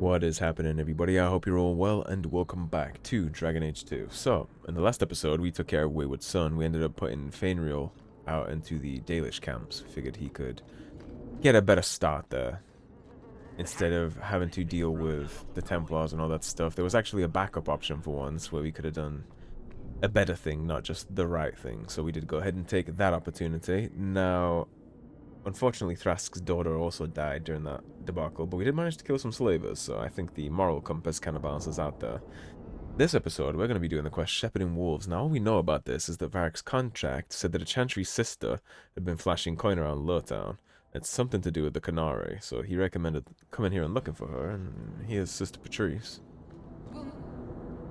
What is happening, everybody? I hope you're all well, and welcome back to Dragon Age 2. So, in the last episode, we took care of Wayward Son. We ended up putting Fainriel out into the Leash camps. Figured he could get a better start there, instead of having to deal with the Templars and all that stuff. There was actually a backup option for once, where we could have done a better thing, not just the right thing. So we did go ahead and take that opportunity. Now, unfortunately, Thrask's daughter also died during that debacle, but we did manage to kill some slavers, so I think the moral compass kind of balances out there. This episode, we're going to be doing the quest Shepherding Wolves. Now, all we know about this is that Varric's contract said that a Chantry sister had been flashing coin around Lowtown. It's something to do with the Qunari, so he recommended coming here and looking for her, and here's Sister Petrice.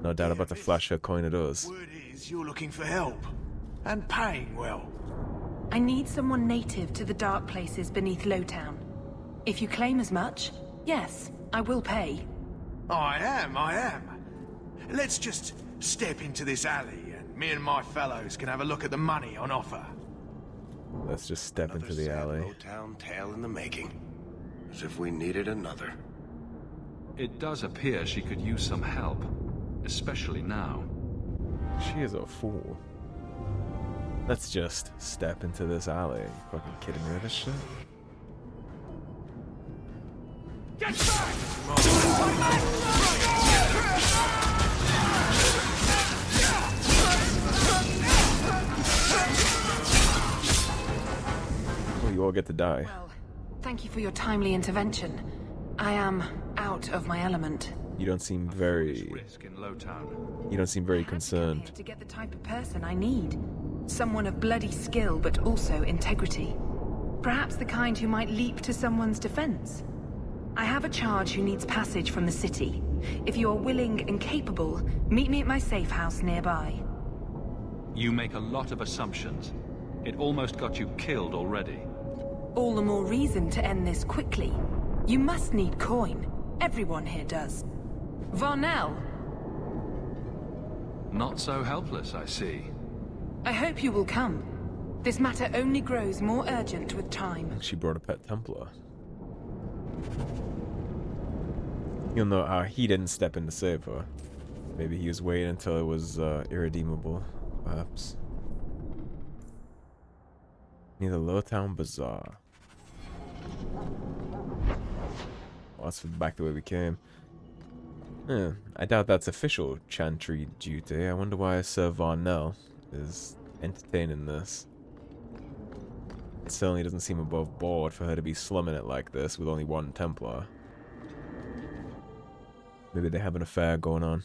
No doubt about to flash her coin at us. Word is you're looking for help, and paying well. I need someone native to the dark places beneath Lowtown. If you claim as much, yes, I will pay. I am. Let's just step into this alley, and me and my fellows can have a look at the money on offer. Let's just step into the alley. Lowtown tale in the making. As if we needed another. It does appear she could use some help, especially now. She is a fool. Let's just step into this alley. Are you fucking kidding me with this shit? Get back! Well, you all get to die. Well, thank you for your timely intervention. I am out of my element. You don't seem very... Risk in Lowtown. You don't seem very I had to come concerned. here to get the type of person I need. Someone of bloody skill, but also integrity. Perhaps the kind who might leap to someone's defense. I have a charge who needs passage from the city. If you are willing and capable, meet me at my safe house nearby. You make a lot of assumptions. It almost got you killed already. All the more reason to end this quickly. You must need coin. Everyone here does. Varnell! Not so helpless, I see. I hope you will come. This matter only grows more urgent with time. She brought a pet Templar. You'll know how he didn't step in to save her. Maybe he was waiting until it was irredeemable, perhaps. Near the Lowtown Bazaar. Well, that's back the way we came. I doubt that's official Chantry duty. I wonder why Sir Varnell is entertaining this. It certainly doesn't seem above board for her to be slumming it like this with only one Templar. Maybe they have an affair going on.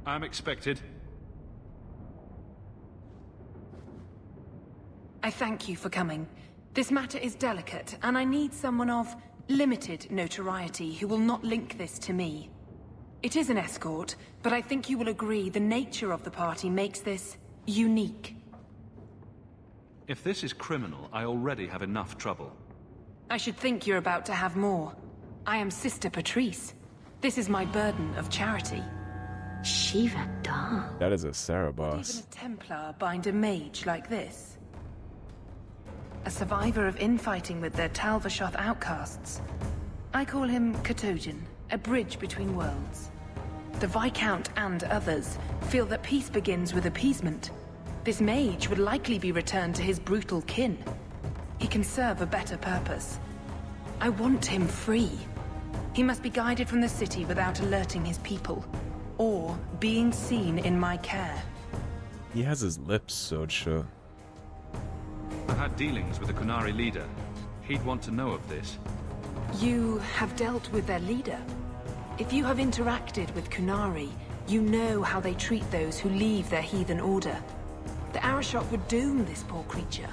I'm expected. I thank you for coming. This matter is delicate, and I need someone of limited notoriety who will not link this to me. It is an escort, but I think you will agree the nature of the party makes this unique. If this is criminal, I already have enough trouble. I should think you're about to have more. I am Sister Petrice. This is my burden of charity. Shiva Da. That is a Even Saarebas. a Templar bind a mage like this? A survivor of infighting with their Talvashoth outcasts. I call him Katojan, a bridge between worlds. The Viscount and others feel that peace begins with appeasement. This mage would likely be returned to his brutal kin. He can serve a better purpose. I want him free. He must be guided from the city without alerting his people, or being seen in my care. He has his lips sewed shut. I've had dealings with the Qunari leader. He'd want to know of this. You have dealt with their leader. If you have interacted with Qunari, you know how they treat those who leave their heathen order. The Arishok would doom this poor creature.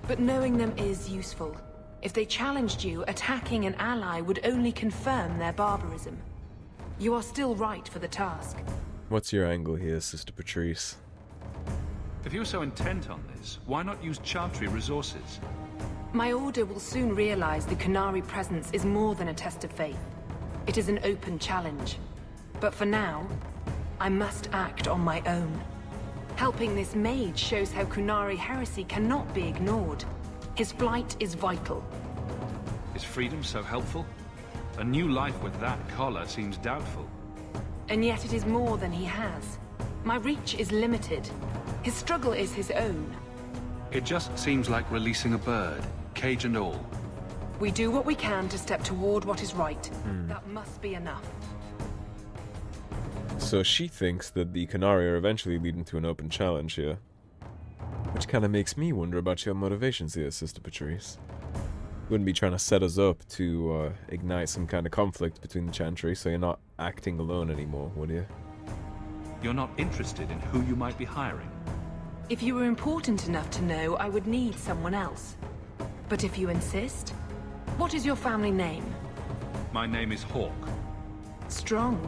But knowing them is useful. If they challenged you, attacking an ally would only confirm their barbarism. You are still right for the task. What's your angle here, Sister Petrice? If you're so intent on this, why not use Chantry resources? My order will soon realize the Qunari presence is more than a test of faith. It is an open challenge. But for now, I must act on my own. Helping this mage shows how Qunari heresy cannot be ignored. His flight is vital. Is freedom so helpful? A new life with that collar seems doubtful. And yet it is more than he has. My reach is limited. His struggle is his own. It just seems like releasing a bird, cage and all. We do what we can to step toward what is right. That must be enough. So she thinks that the Qunari are eventually leading to an open challenge here. Which kind of makes me wonder about your motivations here, Sister Petrice. You wouldn't be trying to set us up to ignite some kind of conflict between the Chantry, so you're not acting alone anymore, would you? You're not interested in who you might be hiring. If you were important enough to know, I would need someone else. But if you insist, what is your family name? My name is Hawk. Strong.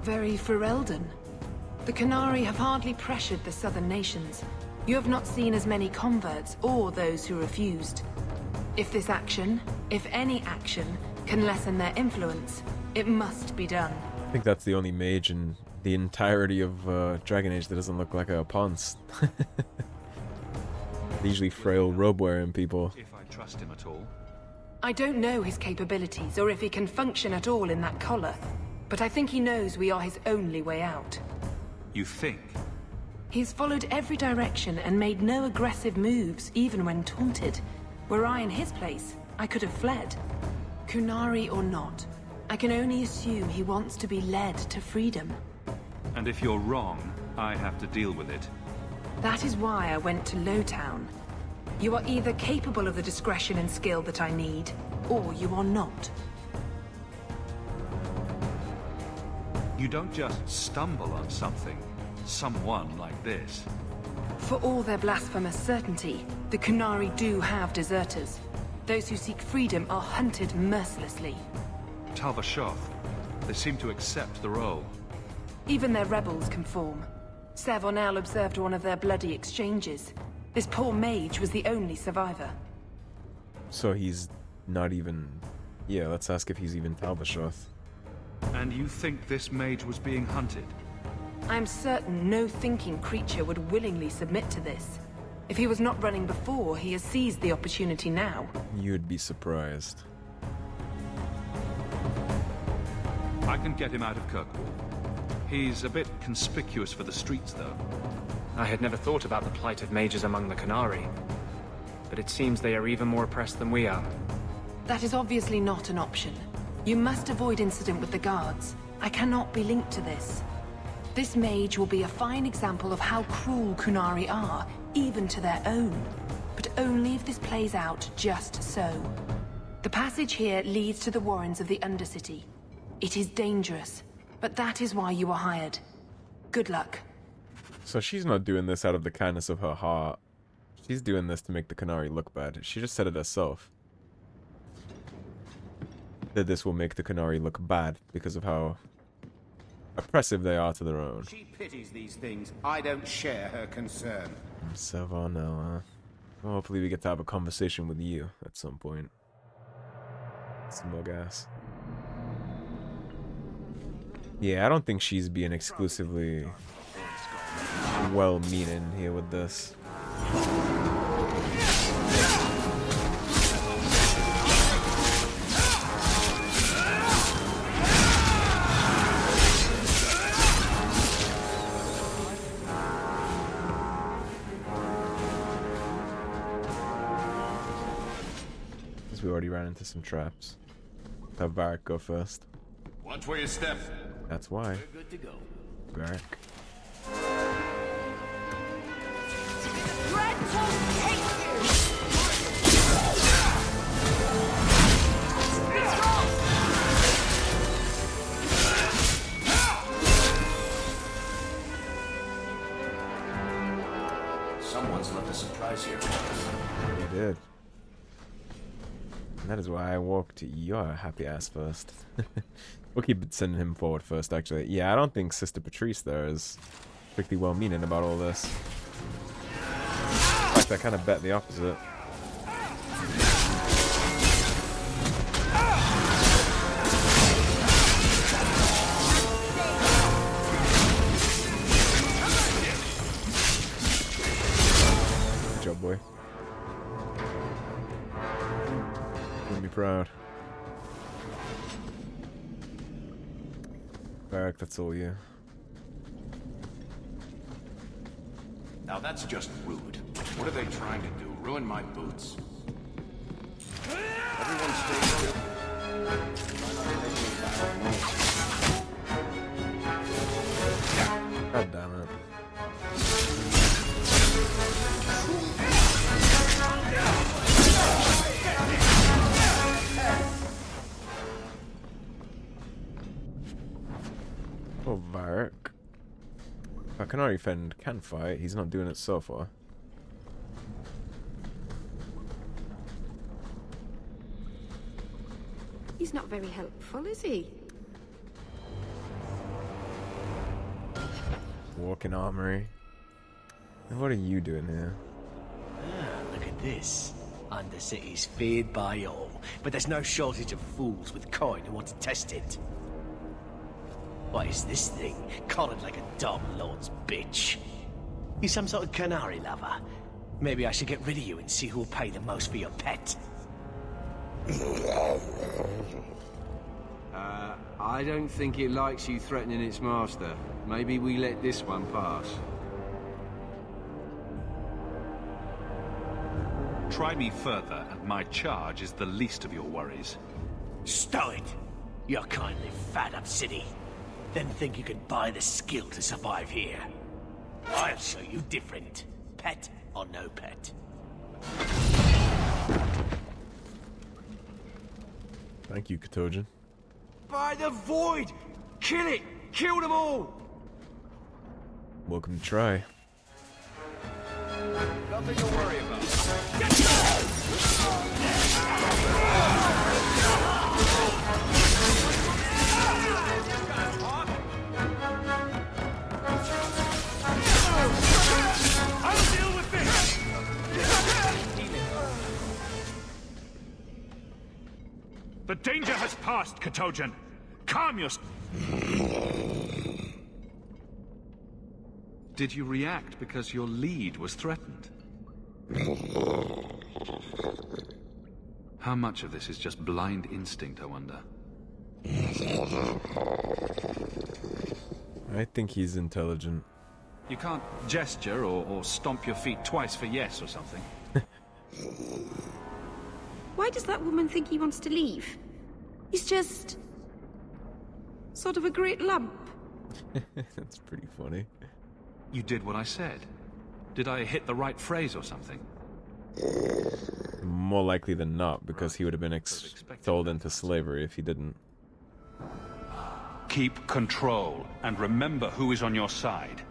Very Ferelden. The Qunari have hardly pressured the southern nations. You have not seen as many converts or those who refused. If this action, if any action, can lessen their influence, it must be done. I think that's the only mage in the entirety of Dragon Age that doesn't look like a Ponce. Usually frail robe-wearing people. If I trust him at all. I don't know his capabilities or if he can function at all in that collar, but I think he knows we are his only way out. You think? He's followed every direction and made no aggressive moves, even when taunted. Were I in his place, I could have fled. Qunari or not, I can only assume he wants to be led to freedom. And if you're wrong, I have to deal with it. That is why I went to Lowtown. You are either capable of the discretion and skill that I need, or you are not. You don't just stumble on something. Someone like this. For all their blasphemous certainty, the Qunari do have deserters. Those who seek freedom are hunted mercilessly. Talvashoth. They seem to accept the role. Even their rebels conform. Savonel observed one of their bloody exchanges. This poor mage was the only survivor. So he's not even... Yeah, let's ask if he's even Talvashoth. And you think this mage was being hunted? I'm certain no thinking creature would willingly submit to this. If he was not running before, he has seized the opportunity now. You'd be surprised. I can get him out of Kirkwall. He's a bit conspicuous for the streets, though. I had never thought about the plight of mages among the Qunari. But it seems they are even more oppressed than we are. That is obviously not an option. You must avoid incident with the guards. I cannot be linked to this. This mage will be a fine example of how cruel Qunari are, even to their own. But only if this plays out just so. The passage here leads to the warrens of the Undercity. It is dangerous, but that is why you were hired. Good luck. So she's not doing this out of the kindness of her heart. She's doing this to make the Qunari look bad. She just said it herself. That this will make the Qunari look bad because of how oppressive they are to their own. She pities these things. I don't share her concern. Savonel, huh? Well, hopefully we get to have a conversation with you at some point. Smug ass. Yeah, I don't think she's being exclusively well-meaning here with this. We already ran into some traps. Have Varric go first. Watch where you step. That's why. We're good to go. Varric. Someone's left a surprise here. He did. And that is why I walked your happy ass first. We'll keep sending him forward first, actually. Yeah, I don't think Sister Petrice there is strictly well-meaning about all this. In fact, I kind of bet the opposite. Good job, boy. Give me proud. Varric, that's all you. Now that's just rude. What are they trying to do? Ruin my boots? Everyone stay low. God damn it. Oh, Varric. If Qunari friend can fight, he's not doing it so far. He's not very helpful, is he? Walking armory. And what are you doing here? Look at this. Undercity's feared by all, but there's no shortage of fools with coin who want to test it. What is this thing? Collared like a dumb lord's bitch. You some sort of Qunari lover? Maybe I should get rid of you and see who'll pay the most for your pet. I don't think it likes you threatening its master. Maybe we let this one pass. Try me further, and my charge is the least of your worries. Stow it! You're kindly fat up city. Then think you can buy the skill to survive here. I'll show you different. Pet or no pet. Thank you, Katojan. By the void! Kill it! Kill them all! Welcome to try. Nothing to worry about. I'll deal with this! The danger has passed, Katojan. Calm yourself. Did you react because your lead was threatened? How much of this is just blind instinct, I wonder? I think he's intelligent. You can't gesture or stomp your feet twice for yes or something. Why does that woman think he wants to leave? He's just... sort of a great lump. That's pretty funny. You did what I said. Did I hit the right phrase or something? More likely than not, because he would have been sold into slavery if he didn't. Keep control, and remember who is on your side.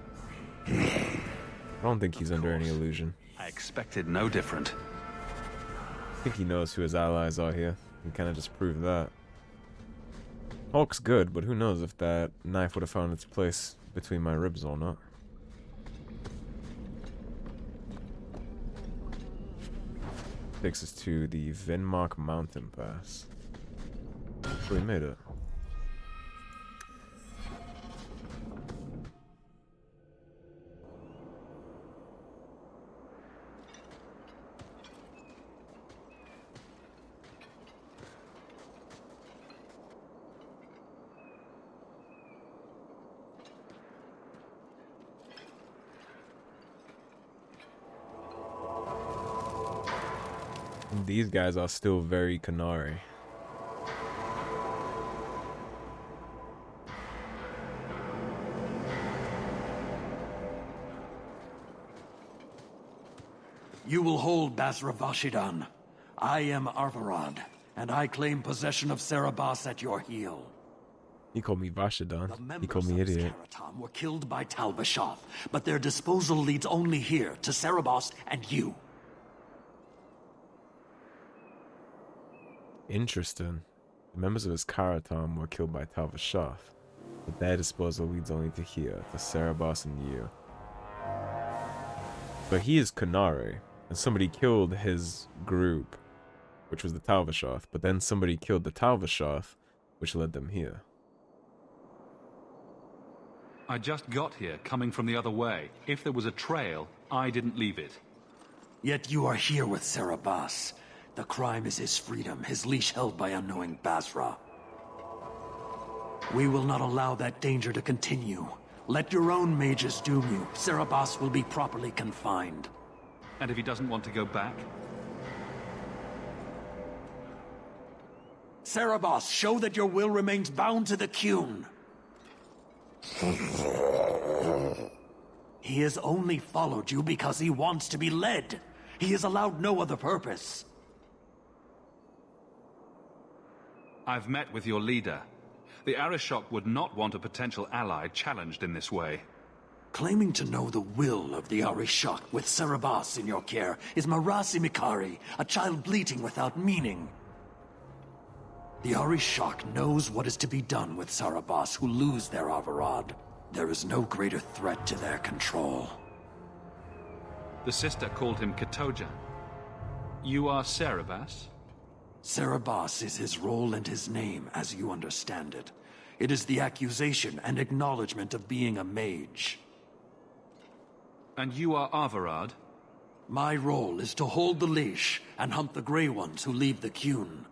I don't think he's under any illusion. I expected no different. I think he knows who his allies are here. He kind of just proved that. Hulk's good, but who knows if that knife would have found its place between my ribs or not. Takes us to the Vinmark Mountain Pass. We made it. These guys are still very Qunari. You will hold Basra Vashidan. I am Arvaarad, and I claim possession of Saarebas at your heel. He called me Vashidan. He called me idiot. Saarebas were killed by Tal-Vashoth, but their disposal leads only here, to Saarebas and you. Interesting. The members of his Karatam were killed by Tal-Vashoth, but their disposal leads only to here, to Saarebas and you. But he is Qunari, and somebody killed his group, which was the Tal-Vashoth, but then somebody killed the Tal-Vashoth, which led them here. I just got here, coming from the other way. If there was a trail, I didn't leave it. Yet you are here with Saarebas. The crime is his freedom, his leash held by unknowing Basra. We will not allow that danger to continue. Let your own mages doom you. Saarebas will be properly confined. And if he doesn't want to go back? Saarebas, show that your will remains bound to the Qun. He has only followed you because he wants to be led. He has allowed no other purpose. I've met with your leader. The Arishok would not want a potential ally challenged in this way. Claiming to know the will of the Arishok with Saarebas in your care is Marasi Mikari, a child bleating without meaning. The Arishok knows what is to be done with Saarebas who lose their Arvaarad. There is no greater threat to their control. The sister called him Qunari. You are Saarebas? Saarebas is his role and his name, as you understand it. It is the accusation and acknowledgement of being a mage. And you are Arvaarad? My role is to hold the leash and hunt the Grey Ones who leave the Qun.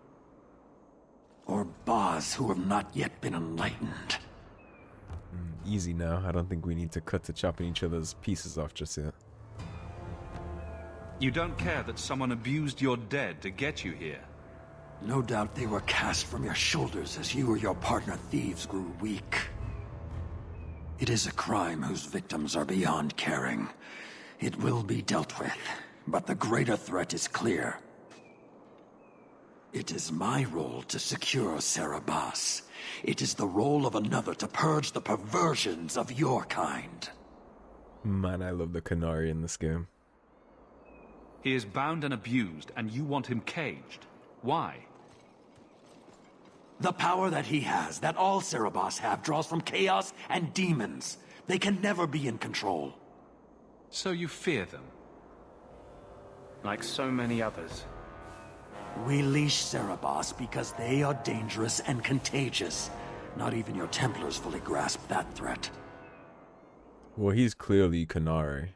Or Baz who have not yet been enlightened. Easy now. I don't think we need to cut to chopping each other's pieces off just yet. You don't care that someone abused your dead to get you here? No doubt they were cast from your shoulders as you or your partner thieves grew weak. It is a crime whose victims are beyond caring. It will be dealt with, but the greater threat is clear. It is my role to secure Saarebas. It is the role of another to purge the perversions of your kind. Man, I love the Qunari in this game. He is bound and abused, and you want him caged. Why? The power that he has, that all Saarebas have, draws from chaos and demons. They can never be in control. So you fear them? Like so many others. We leash Saarebas because they are dangerous and contagious. Not even your Templars fully grasp that threat. Well, he's clearly Qunari.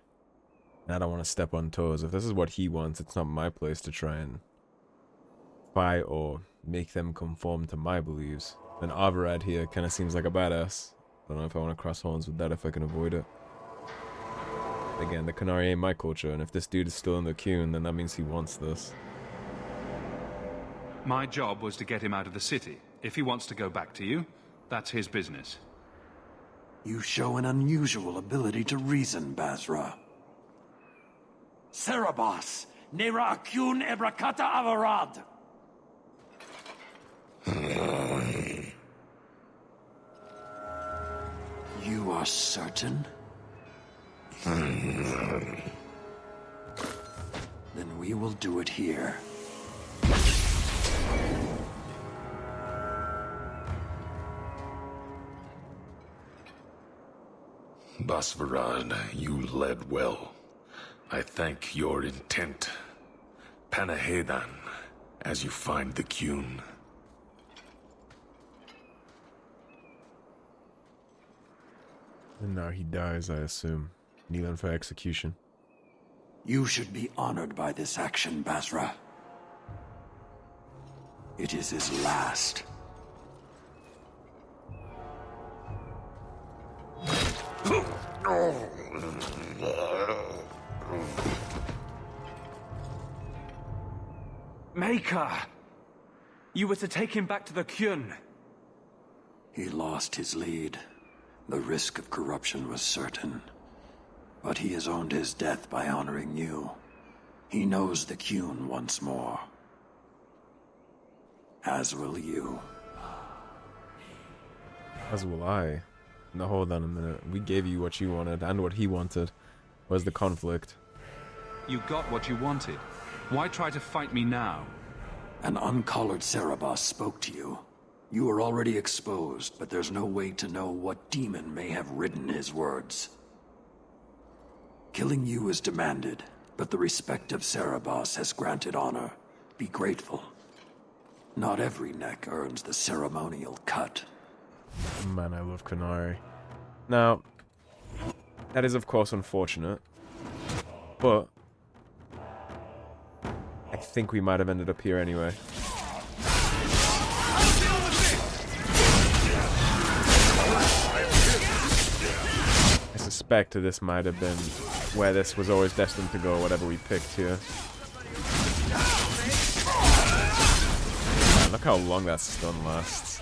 I don't want to step on toes. If this is what he wants, it's not my place to try and fight or make them conform to my beliefs. And Arvaarad here kind of seems like a badass. I don't know if I want to cross horns with that if I can avoid it. Again, the Qunari ain't my culture, and if this dude is still in the Qun, then that means he wants this. My job was to get him out of the city. If he wants to go back to you, that's his business. You show an unusual ability to reason, Basra. Saarebas, Nera Qun Ebrakata Arvaarad. You are certain? Then we will do it here. Basvarad, you led well. I thank your intent. Panahedan, as you find the Qun. And now he dies, I assume. Kneeling for execution. You should be honored by this action, Basra. It is his last. Maker! You were to take him back to the Qun. He lost his lead. The risk of corruption was certain. But he has earned his death by honoring you. He knows the Qun once more. As will you. As will I. Now hold on a minute. We gave you what you wanted and what he wanted. Where's the conflict? You got what you wanted. Why try to fight me now? An uncollared Saarebas spoke to you. You are already exposed, but there's no way to know what demon may have written his words. Killing you is demanded, but the respect of Saarebas has granted honor. Be grateful. Not every neck earns the ceremonial cut. Man, I love Qunari. Now, that is of course unfortunate, but I think we might have ended up here anyway. suspect this might have been where this was always destined to go, whatever we picked here. Man, look how long that stun lasts.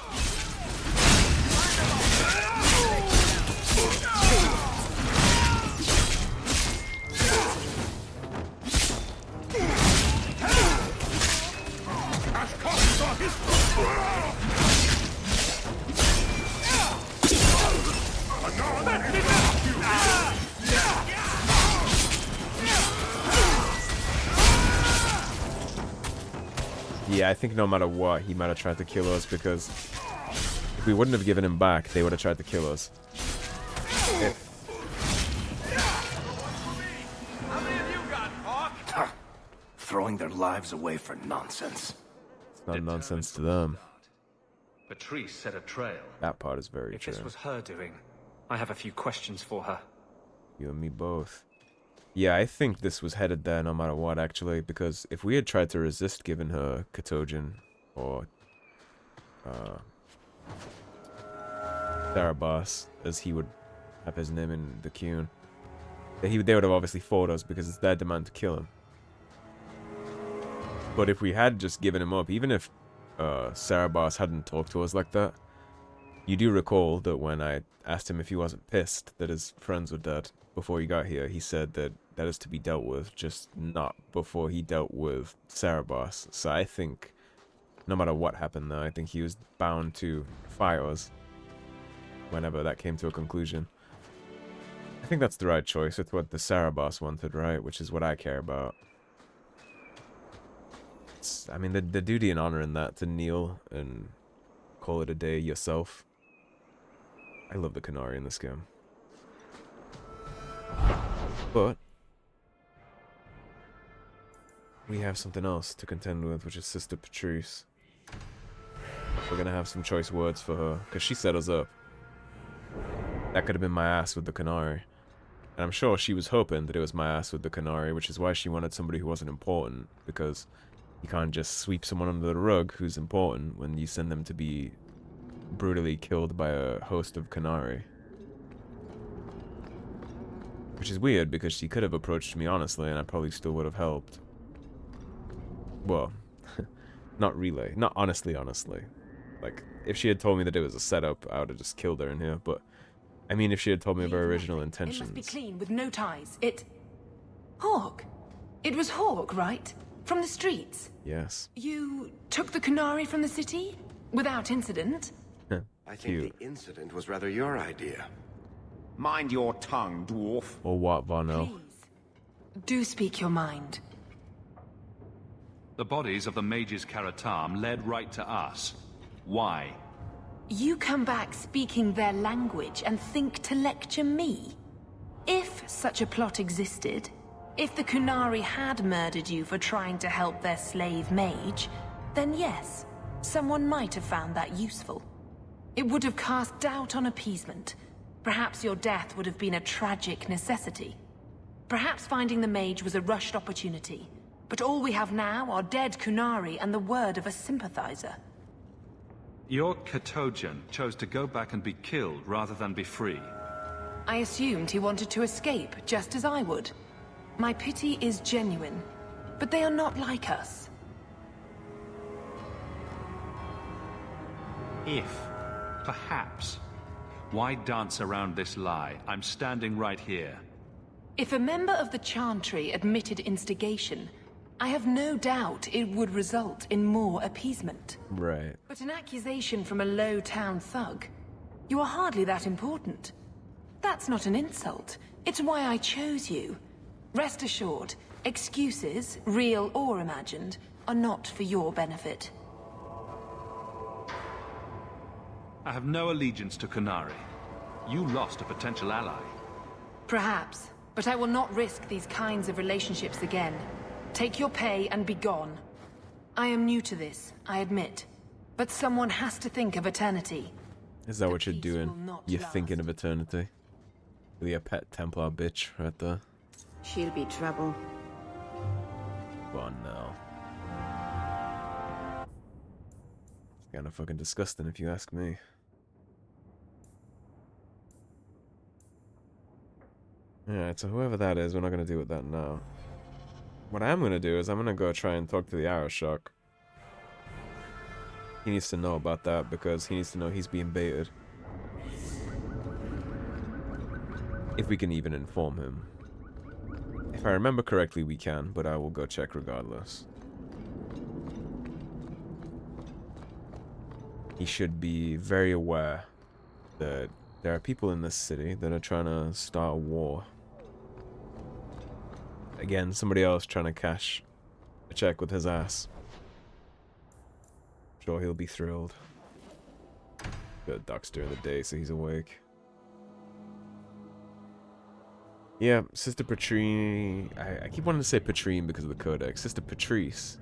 Yeah, I think no matter what, he might have tried to kill us, because if we wouldn't have given him back, they would have tried to kill us. Throwing their lives away for nonsense. It's not nonsense to them. Petrice set a trail. That part is very true. If this was her doing, I have a few questions for her. You and me both. Yeah, I think this was headed there no matter what, actually, because if we had tried to resist giving her Katojan or Saarebas, as he would have his name in the Qun, they would have obviously fought us because it's their demand to kill him. But if we had just given him up, even if Saarebas hadn't talked to us like that, you do recall that when I asked him if he wasn't pissed that his friends were dead before he got here, he said that that is to be dealt with, just not before he dealt with Saarebas. So I think no matter what happened there, I think he was bound to fire us whenever that came to a conclusion. I think that's the right choice. It's what the Saarebas wanted, right? Which is what I care about. I mean, the duty and honor in that, to kneel and call it a day yourself. I love the Qunari in this game. But we have something else to contend with, which is Sister Petrice. We're gonna have some choice words for her, because she set us up. That could have been my ass with the Qunari. And I'm sure she was hoping that it was my ass with the Qunari, which is why she wanted somebody who wasn't important, because you can't just sweep someone under the rug who's important when you send them to be brutally killed by a host of Qunari. Which is weird, because she could have approached me honestly and I probably still would have helped. Well, not really. Not honestly. Like, if she had told me that it was a setup, I would have just killed her in here, but I mean, if she had told me of her original intentions. It must be clean, with no ties. Hawk. It was Hawk, right? From the streets? Yes. You took the Qunari from the city? Without incident? I think the incident was rather your idea. Mind your tongue, dwarf. Or what, Varno? Please, do speak your mind. The bodies of the mages Karatam led right to us. Why? You come back speaking their language and think to lecture me? If such a plot existed, if the Qunari had murdered you for trying to help their slave mage, then yes, someone might have found that useful. It would have cast doubt on appeasement. Perhaps your death would have been a tragic necessity. Perhaps finding the mage was a rushed opportunity. But all we have now are dead Qunari and the word of a sympathizer. Your Katojan chose to go back and be killed rather than be free. I assumed he wanted to escape, just as I would. My pity is genuine, but they are not like us. If, perhaps, why dance around this lie? I'm standing right here. If a member of the Chantry admitted instigation, I have no doubt it would result in more appeasement. Right. But an accusation from a low-town thug? You are hardly that important. That's not an insult. It's why I chose you. Rest assured, excuses, real or imagined, are not for your benefit. I have no allegiance to Qunari. You lost a potential ally. Perhaps, but I will not risk these kinds of relationships again. Take your pay and be gone. I am new to this, I admit. But someone has to think of eternity. Is that what you're doing? You're thinking of eternity? Really a pet Templar bitch right there. She'll be trouble. Oh no. It's kinda fucking disgusting if you ask me. Alright, so whoever that is, we're not going to deal with that now. What I am going to do is I'm going to go try and talk to the Arishok. He needs to know about that because he needs to know he's being baited. If we can even inform him. If I remember correctly, we can, but I will go check regardless. He should be very aware that there are people in this city that are trying to start a war. Again, somebody else trying to cash a check with his ass. Sure, he'll be thrilled. Got ducks during the day, so he's awake. Yeah, Sister Petrice. I keep wanting to say Petrice because of the Codex. Sister Petrice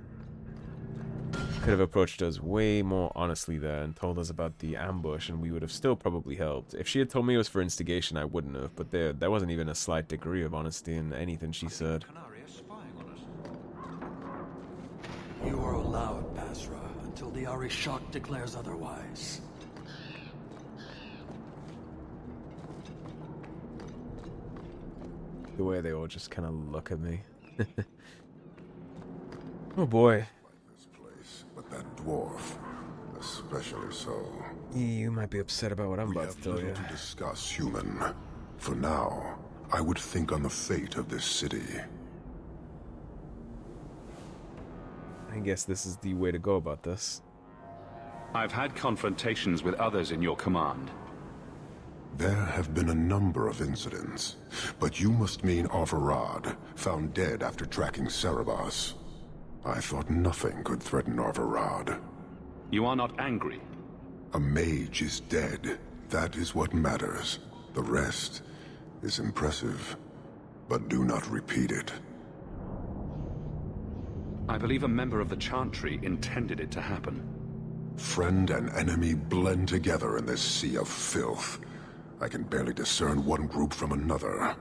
could have approached us way more honestly there and told us about the ambush, and we would have still probably helped. If she had told me it was for instigation, I wouldn't have, but there wasn't even a slight degree of honesty in anything she said. You are allowed, Basra, until the Arishok declares otherwise. The way they all just kind of look at me. Oh boy. But that dwarf, especially so. You might be upset about what I'm about to tell you. To discuss, human. For now, I would think on the fate of this city. I guess this is the way to go about this. I've had confrontations with others in your command. There have been a number of incidents, but you must mean Arvaarad, found dead after tracking Saarebas. I thought nothing could threaten Arvaarad. You are not angry? A mage is dead. That is what matters. The rest is impressive, but do not repeat it. I believe a member of the Chantry intended it to happen. Friend and enemy blend together in this sea of filth. I can barely discern one group from another.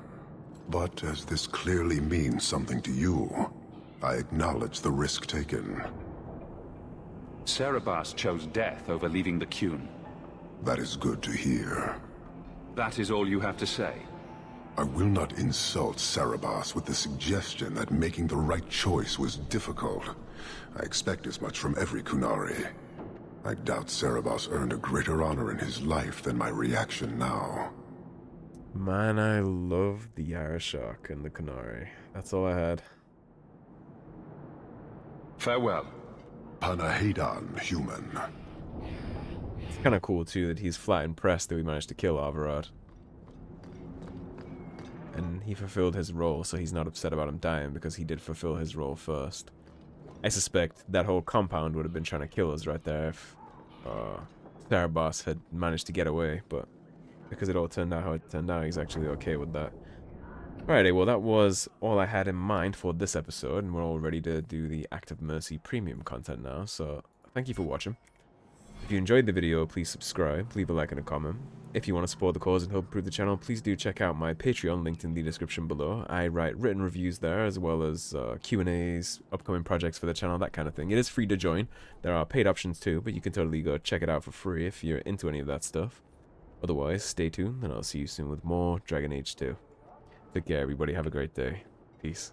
But as this clearly means something to you, I acknowledge the risk taken. Saarebas chose death over leaving the Qun. That is good to hear. That is all you have to say? I will not insult Saarebas with the suggestion that making the right choice was difficult. I expect as much from every Qunari. I doubt Saarebas earned a greater honor in his life than my reaction now. Man, I love the Arishok and the Qunari. That's all I had. Farewell. Panahaidan, human. It's kind of cool, too, that he's flat impressed that we managed to kill Arvaarad. And he fulfilled his role, so he's not upset about him dying because he did fulfill his role first. I suspect that whole compound would have been trying to kill us right there if Saarebas had managed to get away, but because it all turned out how it turned out, he's actually okay with that. Alrighty, well that was all I had in mind for this episode, and we're all ready to do the Act of Mercy premium content now, so thank you for watching. If you enjoyed the video, please subscribe, leave a like and a comment. If you want to support the cause and help improve the channel, please do check out my Patreon, linked in the description below. I write written reviews there, as well as Q&As, upcoming projects for the channel, that kind of thing. It is free to join. There are paid options too, but you can totally go check it out for free if you're into any of that stuff. Otherwise, stay tuned, and I'll see you soon with more Dragon Age 2. Take care, everybody. Have a great day. Peace.